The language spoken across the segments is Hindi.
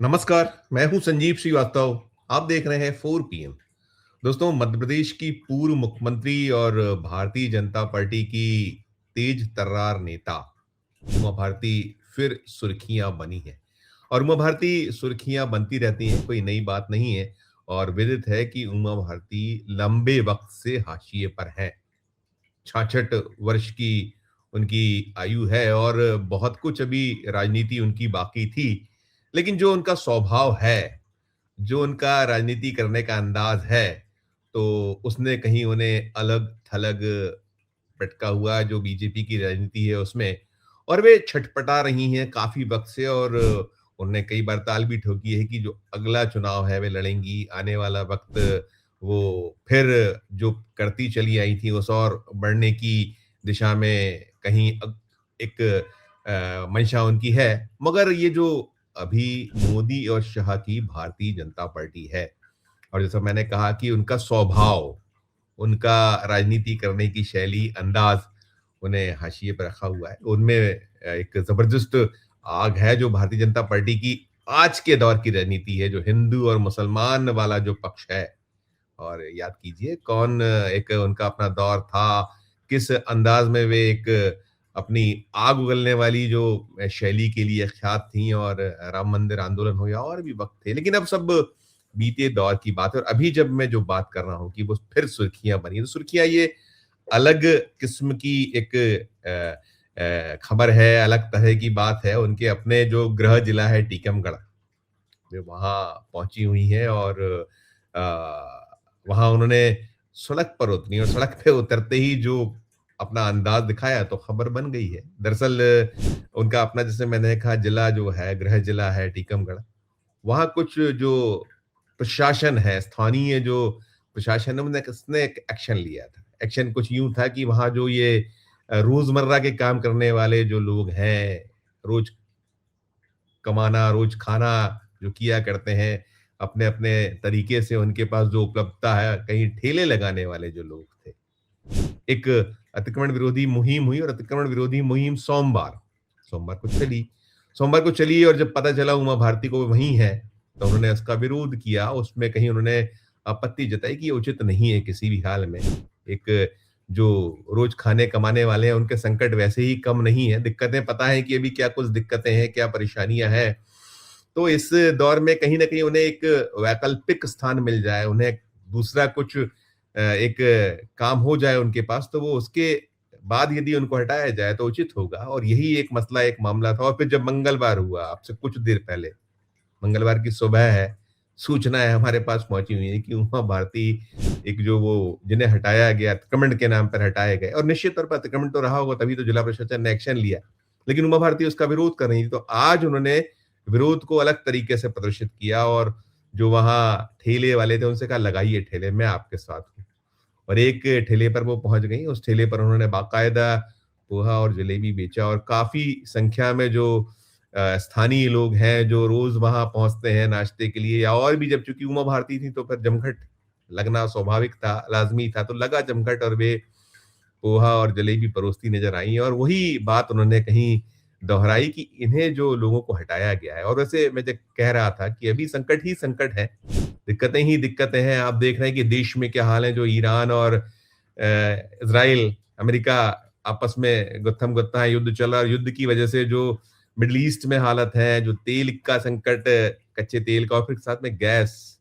नमस्कार, मैं हूं संजीव श्रीवास्तव। आप देख रहे हैं 4 PM। दोस्तों, मध्य प्रदेश की पूर्व मुख्यमंत्री और भारतीय जनता पार्टी की तेज तर्रार नेता उमा भारती फिर सुर्खियां बनी हैं। और उमा भारती सुर्खियां बनती रहती हैं, कोई नई बात नहीं है। और विदित है कि उमा भारती लंबे वक्त से हाशिए पर हैं। 66 वर्ष की उनकी आयु है और बहुत कुछ अभी राजनीति उनकी बाकी थी। लेकिन जो उनका स्वभाव है, जो उनका राजनीति करने का अंदाज है, तो उसने कहीं उन्हें अलग-थलग पटका हुआ जो बीजेपी की राजनीति है उसमें। और वे छटपटा रही हैं काफ़ी वक़्त से। और उन्होंने कई बार ताल भी ठोकी है कि जो अगला चुनाव है वे लड़ेंगी, आने वाला वक़्त वो फिर जो करती चली आई थी उस ओर बढ़ने की दिशा में कहीं एक मंशा उनकी है। मगर ये जो अभी मोदी और शाह की भारतीय जनता पार्टी है, और जैसा मैंने कहा कि उनका स्वभाव, उनका राजनीति करने की शैली, अंदाज़ उन्हें हाशिए पे रखा हुआ है। उनमें एक ज़बरदस्त आग है जो भारतीय जनता पार्टी की आज के दौर की राजनीति है, जो हिंदू और मुसलमान वाला जो पक्ष है। और याद कीजिए कौन एक उनका अपना दौर था, किस अंदाज़ में वे एक अपनी आग उगलने वाली जो शैली के लिए ख्यात थीं। और राम मंदिर आंदोलन हो या और भी वक़्त थे। लेकिन अब सब बीते दौर की बात है। और अभी जब मैं जो बात कर रहा हूँ कि वो फिर सुर्खियाँ बनी, तो सुर्खियाँ ये अलग किस्म की एक खबर है, अलग तरह की बात है। उनके अपने जो गृह जिला है टीकमगढ़, वे वहाँ पहुँची हुई हैं। और अ, वहाँ उन्होंने सड़क पर उतरी और सड़क पे उतरते ही जो अपना अंदाज़ दिखाया तो खबर बन गई है। दरअसल उनका अपना, जैसे मैंने कहा, जिला जो है, गृह जिला है टीकमगढ़। वहाँ कुछ जो प्रशासन है, स्थानीय जो प्रशासन है, उन्होंने उसने एक एक्शन लिया था। एक्शन कुछ यूँ था कि वहाँ जो ये रोज़मर्रा के काम करने वाले जो लोग हैं, रोज़ कमाना, रोज़ खाना जो किया करते हैं, अपने-अपने तरीके से उनके पास जो उपलब्धता है, कहीं ठेले लगाने वाले जो लोग थे। एक अतिक्रमण विरोधी मुहिम हुई और अतिक्रमण विरोधी मुहिम सोमवार सोमवार को चली। सोमवार को चली और जब पता चला उमा भारती को वहीं है, तो उन्होंने उसका विरोध किया। उसमें कहीं उन्होंने आपत्ति जताई कि ये उचित नहीं है किसी भी हाल में। एक जो रोज़ खाने कमाने वाले हैं, उनके संकट वैसे ही कम नहीं है। दिक्कतें पता है कि अभी क्या कुछ दिक्कतें हैं, क्या परेशानियाँ हैं। तो इस दौर में कहीं न कहीं उन्हें एक वैकल्पिक स्थान मिल जाए, उन्हें दूसरा कुछ एक काम हो जाए उनके पास, तो वो उसके बाद यदि उनको हटाया जाए तो उचित होगा। और यही एक मसला, एक मामला था। और फिर जब मंगलवार हुआ, आपसे कुछ देर पहले, मंगलवार की सुबह है, सूचनाएँ हमारे पास पहुँची हुई हैं कि उमा भारती, एक जो वो जिन्हें हटाया गया, अतिक्रमण के नाम पर हटाए गए, और निश्चित तौर पर अतिक्रमण तो रहा होगा तभी तो जिला प्रशासन ने एक्शन लिया। लेकिन उमा भारती उसका विरोध कर रही थी। तो आज उन्होंने विरोध को अलग तरीके से प्रदर्शित किया। और जो वहाँ ठेले वाले थे उनसे कहा, लगाइए ठेले, मैं आपके साथ हूँ। और एक ठेले पर वो पहुँच गईं। उस ठेले पर उन्होंने बाकायदा पोहा और जलेबी बेचा। और काफ़ी संख्या में जो स्थानीय लोग हैं, जो रोज़ वहाँ पहुँचते हैं नाश्ते के लिए, या और भी, जब चूँकि उमा भारती थी तो फिर जमघट लगना स्वाभाविक था, लाज़मी था, तो लगा जमघट। और वे पोहा और जलेबी परोसती नज़र आईं। और वही बात उन्होंने कहीं दोहराई कि इन्हें जो लोगों को हटाया गया है। और वैसे मैं जब कह रहा था कि अभी संकट ही संकट है, दिक्कतें ही दिक्कतें हैं। आप देख रहे हैं कि देश में क्या हाल है, जो ईरान और इज़राइल, अमेरिका आपस में गुत्थम-गुत्ता है, युद्ध चल रहा है। युद्ध की वजह से जो मिडल ईस्ट में हालत है, जो तेल का संकट, कच्चे तेल का, और फिर साथ में गैस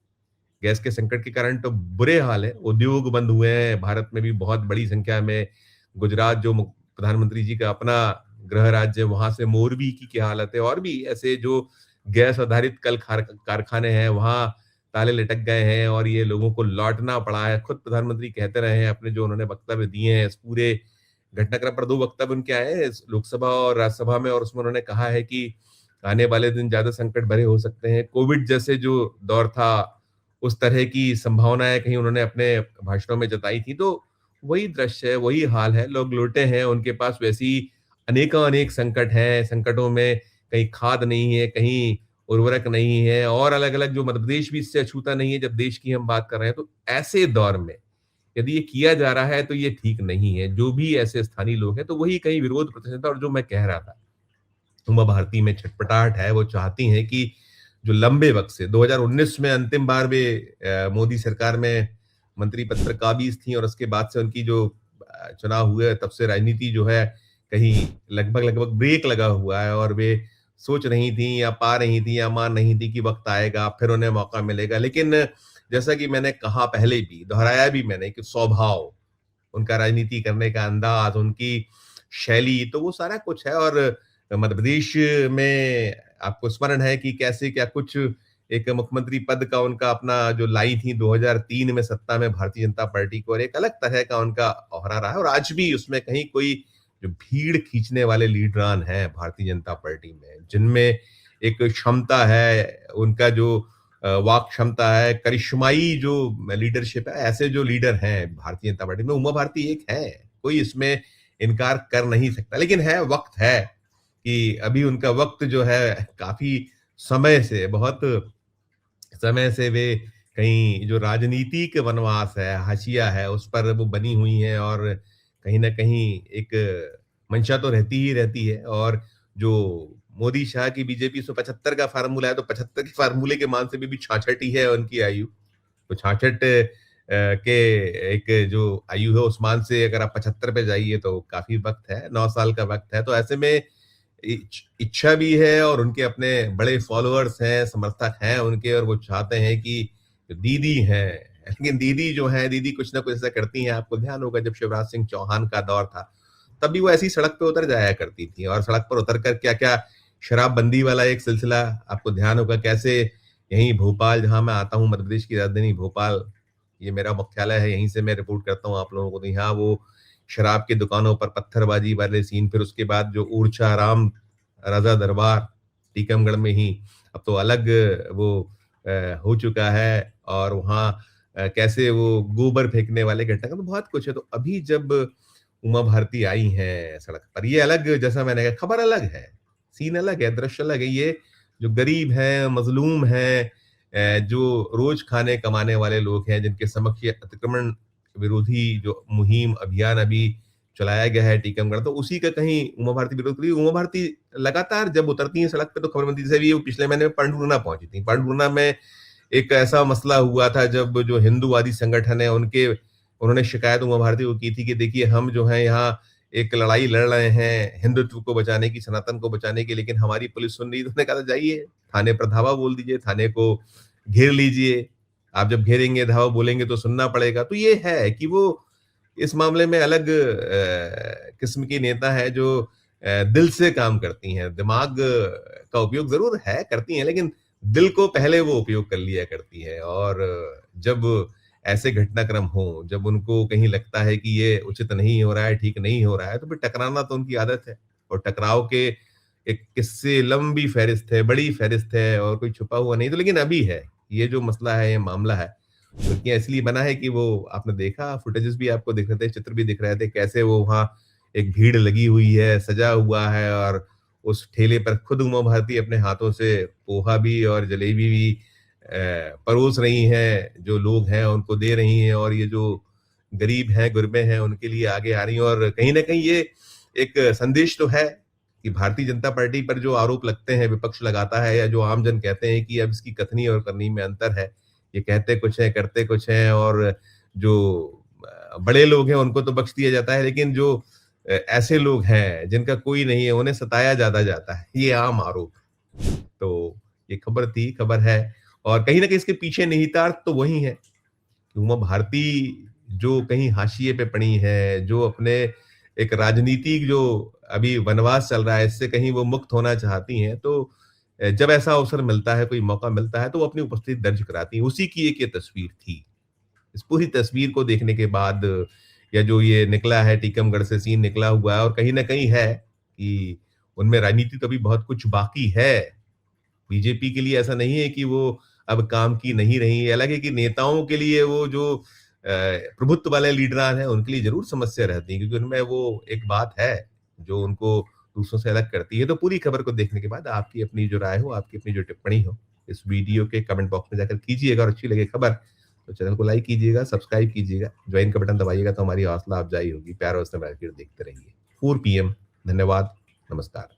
के संकट के कारण तो बुरे हाल है। उद्योग बंद हुए हैं भारत में भी बहुत बड़ी संख्या में। गुजरात, जो प्रधानमंत्री जी का अपना गृह राज्य है, वहां से मोरबी की क्या हालत है। और भी ऐसे जो गैस आधारित कल कारखाने हैं, वहां ताले लटक गए हैं और ये लोगों को लौटना पड़ा है। खुद प्रधानमंत्री कहते रहे हैं, अपने जो उन्होंने वक्तव्य दिए हैं इस पूरे घटनाक्रम पर, 2 वक्तव्य उनके आए हैं इस लोकसभा और राज्यसभा में। और उसमें उन्होंने कहा है कि आने वाले दिन ज्यादा संकट भरे हो सकते हैं। कोविड जैसे जो दौर था, उस तरह की संभावनाएँ कहीं उन्होंने अपने भाषणों में जताई थी। तो वही दृश्य है, वही हाल है। लोग लौटे हैं, उनके पास वैसी अनेकानेक संकट हैं। संकटों में कहीं खाद नहीं है, कहीं उर्वरक नहीं है, और अलग-अलग, जो मध्य प्रदेश भी इससे अछूता नहीं है जब देश की हम बात कर रहे हैं। तो ऐसे दौर में यदि ये किया जा रहा है तो ये ठीक नहीं है। जो भी ऐसे स्थानीय लोग हैं, तो वही कहीं विरोध प्रदर्शन था। और जो मैं कह रहा था, उमा भारती में छटपटाहट है। वो चाहती हैं कि जो लंबे वक़्त से 2019 में अंतिम बार वे मोदी सरकार में मंत्री पद पर काबिज़ थीं और उसके बाद से उनकी जो चुनाव हुए तब से राजनीति जो है कहीं लगभग-लगभग ब्रेक लगा हुआ है और वे सोच रही थीं या पा रही थीं या मान रही थीं कि वक़्त आएगा, फिर उन्हें मौका मिलेगा। लेकिन जैसा कि मैंने कहा पहले भी, दोहराया भी मैंने कि स्वभाव, उनका राजनीति करने का अंदाज़, उनकी शैली, तो वो सारा कुछ है और मध्य प्रदेश में आपको स्मरण है कि कैसे क्या कुछ एक मुख्यमंत्री पद का उनका अपना जो लाई थी 2003 में सत्ता में भारतीय जनता पार्टी को और एक अलग तरह का उनका औहरा रहा है और आज भी उसमें कहीं कोई जो भीड़ खींचने वाले लीडरान हैं भारतीय जनता पार्टी में, जिनमें एक क्षमता है, उनका जो वाक क्षमता है, करिश्माई जो लीडरशिप है, ऐसे जो लीडर हैं भारतीय जनता पार्टी में, उमा भारती एक है, कोई इसमें इनकार कर नहीं सकता। लेकिन है, वक़्त है कि अभी उनका वक़्त जो है काफ़ी समय से, बहुत समय से वे कहीं जो राजनीतिक वनवास है, हाशिया है, उस पर वो बनी हुई हैं और कहीं न कहीं एक मंशा तो रहती ही रहती है और जो मोदी शाह की बीजेपी 175 का फ़ॉर्मूला है, तो 75 के फ़ॉर्मूले के मान से भी 66 ही है उनकी आयु। तो 66 के एक जो आयु है उस मान से अगर आप 75 पे जाइए तो काफ़ी वक़्त है, 9 साल का वक़्त है। तो ऐसे में इच्छा भी है और उनके अपने बड़े फॉलोअर्स हैं, समर्थक हैं उनके और वो चाहते हैं कि जो दीदी हैं, लेकिन दीदी जो हैं, दीदी कुछ ना कुछ ऐसा करती हैं। आपको ध्यान होगा जब शिवराज सिंह चौहान का दौर था, तब भी वो ऐसी सड़क पे उतर जाया करती थी और सड़क पर उतर कर क्या-क्या शराबबंदी वाला एक सिलसिला आपको ध्यान होगा कैसे यहीं भोपाल जहाँ मैं आता हूँ, मध्य प्रदेश की राजधानी भोपाल, ये मेरा मुख्यालय है, यहीं से मैं रिपोर्ट करता हूँ आप लोगों को। तो यहाँ वो शराब की दुकानों पर पत्थरबाजी वाले सीन, फिर उसके बाद जो ऊर्जा राम राजा दरबार टीकमगढ़ में ही अब तो अलग वो हो चुका है और वहाँ कैसे वो गोबर फेंकने वाले घटना तो बहुत कुछ है। तो अभी जब उमा भारती आई हैं सड़क पर, ये अलग जैसा मैंने कहा खबर अलग है, सीन अलग है, दृश्य अलग है। ये जो गरीब हैं, मज़लूम हैं जो रोज़ खाने कमाने वाले लोग हैं, जिनके समक्ष ये अतिक्रमण विरोधी जो मुहिम अभियान अभी चलाया गया है टीकमगढ़, तो उसी का कहीं उमा भारती विरोध करी। उमा भारती लगातार जब उतरती हैं सड़क पे तो खबरबंदी से भी वो पिछले महीने में पंडुरना पहुंची थी। पंडुरना में एक ऐसा मसला हुआ था जब जो हिंदूवादी संगठन है उनके उन्होंने शिकायत उमा भारती को की थी कि देखिए हम जो है यहाँ एक लड़ाई लड़ रहे हैं हिंदुत्व को बचाने की, सनातन को बचाने की, लेकिन हमारी पुलिस सुन रही है। तो उन्होंने कहा था जाइए थाने पर धावा बोल दीजिए, थाने को घेर लीजिए। आप जब घेरेंगे, धावा बोलेंगे तो सुनना पड़ेगा। तो ये है कि वो इस मामले में अलग किस्म की नेता है जो दिल से काम करती हैं। दिमाग का उपयोग ज़रूर है, करती हैं, लेकिन दिल को पहले वो उपयोग कर लिया करती है और जब ऐसे घटनाक्रम हों, जब उनको कहीं लगता है कि ये उचित नहीं हो रहा है, ठीक नहीं हो रहा है, तो फिर टकराना तो उनकी आदत है और टकराव के एक किस्से लंबी फ़हरिस्त है, बड़ी फ़हरिस्त है और कोई छुपा हुआ नहीं। तो लेकिन अभी है, ये जो मसला है, ये मामला है, सुर्खियाँ इसलिए बना है कि वो आपने देखा फुटेजेस भी आपको दिख रहे थे, चित्र भी दिख रहे थे, कैसे वो वहाँ एक भीड़ लगी हुई है, सजा हुआ है और उस ठेले पर खुद उमा भारती अपने हाथों से पोहा भी और जलेबी भी परोस रही हैं, जो लोग हैं उनको दे रही हैं और ये जो गरीब हैं, गुरबे हैं, उनके लिए आगे आ रही हैं और कहीं न कहीं ये एक संदेश तो है कि भारतीय जनता पार्टी पर जो आरोप लगते हैं, विपक्ष लगाता है या जो आम जन कहते हैं कि अब इसकी कथनी और करनी में अंतर है। ये कहते कुछ हैं, करते कुछ हैं और जो बड़े लोग हैं उनको तो बख्श दिया जाता है, लेकिन जो ऐसे लोग हैं जिनका कोई नहीं है, उन्हें सताया ज़्यादा जाता है। ये आम आरोप। तो ये खबर थी, खबर है और कहीं न कहीं इसके पीछे निहितार्थ तो वही है कि उमा भारती जो कहीं हाशिए पे पड़ी हैं, जो अपने एक राजनीतिक जो अभी वनवास चल रहा है, इससे कहीं वो मुक्त होना चाहती हैं, तो जब ऐसा अवसर मिलता है, कोई मौका मिलता है, तो वो अपनी उपस्थिति दर्ज कराती हैं। उसी की एक ये तस्वीर थी। इस पूरी तस्वीर को देखने के बाद या जो ये निकला है टीकमगढ़ से सीन निकला हुआ है और कहीं न कहीं है कि उनमें राजनीति तो अभी बहुत कुछ बाकी है। बीजेपी के लिए ऐसा नहीं है कि वो अब काम की नहीं रही है। हालाँकि कि नेताओं के लिए वो जो प्रभुत्व वाले लीडरान हैं, उनके लिए ज़रूर समस्या रहती है क्योंकि उनमें वो एक बात है, जो उनको दूसरों से अलग करती है। तो पूरी खबर को देखने के बाद आपकी अपनी जो राय हो, आपकी अपनी जो टिप्पणी हो, इस वीडियो के कमेंट बॉक्स में जाकर कीजिएगा और अच्छी लगे खबर, तो चैनल को लाइक कीजिएगा, सब्सक्राइब कीजिएगा, ज्वाइन का बटन दबाइएगा तो हमारी हौसला अफ़ज़ाई होगी। प्यार और स्नेह देखते रहिए। 4 पीएम धन्यवाद, नमस्कार।